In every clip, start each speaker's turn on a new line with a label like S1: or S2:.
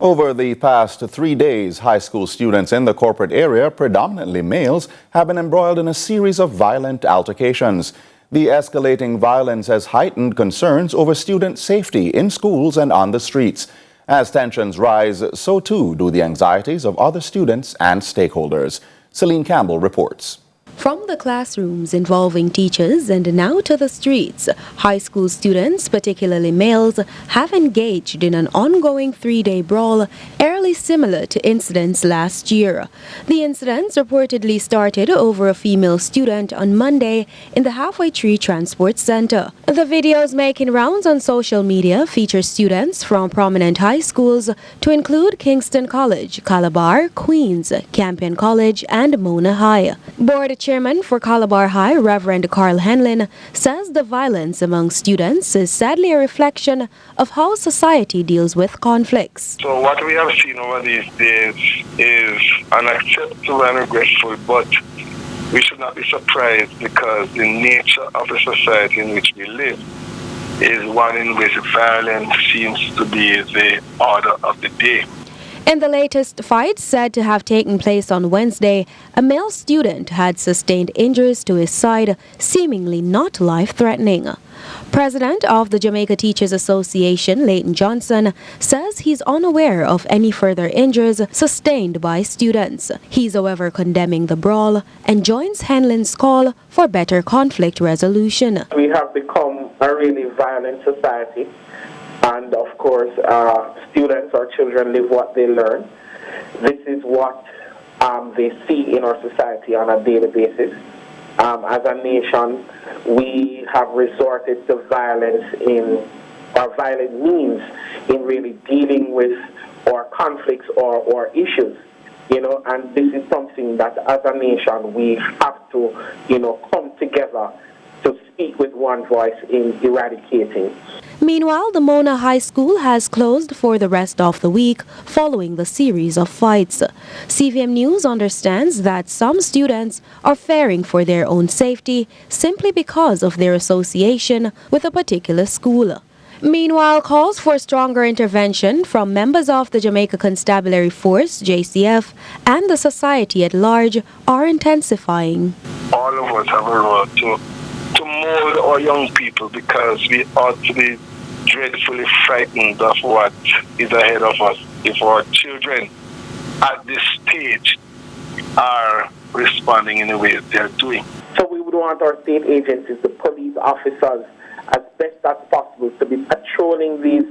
S1: Over the past 3 days, high school students in the corporate area, predominantly males, have been embroiled in a series of violent altercations. The escalating violence has heightened concerns over student safety in schools and on the streets. As tensions rise, so too do the anxieties of other students and stakeholders. Celine Campbell reports.
S2: From the classrooms involving teachers and now to the streets, high school students, particularly males, have engaged in an ongoing 3-day brawl, eerily similar to incidents last year. The incidents reportedly started over a female student on Monday in the Halfway Tree Transport Center. The videos making rounds on social media feature students from prominent high schools to include Kingston College, Calabar, Queens, Campion College, and Mona High. Board Chairman for Calabar High, Reverend Carl Henlin, says the violence among students is sadly a reflection of how society deals with conflicts.
S3: So what we have seen over these days is unacceptable and regretful, but we should not be surprised because the nature of the society in which we live is one in which violence seems to be the order of the day.
S2: In the latest fight said to have taken place on Wednesday, a male student had sustained injuries to his side, seemingly not life-threatening. President of the Jamaica Teachers Association, Leighton Johnson, says he's unaware of any further injuries sustained by students. He's, however, condemning the brawl and joins Henlin's call for better conflict resolution.
S4: We have become a really violent society. And of course, students or children live what they learn. This is what they see in our society on a daily basis. As a nation, we have resorted to violence or violent means in really dealing with our conflicts or issues. And this is something that as a nation we have to, come together to speak with one voice in eradicating.
S2: Meanwhile, the Mona High School has closed for the rest of the week following the series of fights. CVM News understands that some students are fearing for their own safety simply because of their association with a particular school. Meanwhile, calls for stronger intervention from members of the Jamaica Constabulary Force, JCF, and the society at large are intensifying.
S3: All of us have a role to mold our young people because we ought to be dreadfully frightened of what is ahead of us if our children at this stage are responding in the way they're doing.
S4: So we would want our state agencies, the police officers, as best as possible to be patrolling these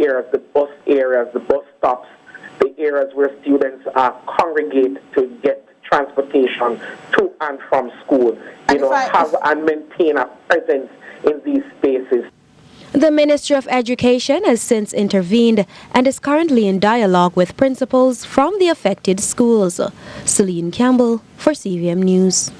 S4: areas, the bus stops, the areas where students congregate to get transportation to and from school, have and maintain a presence in these spaces.
S2: The Ministry of Education has since intervened and is currently in dialogue with principals from the affected schools. Celine Campbell for CVM News.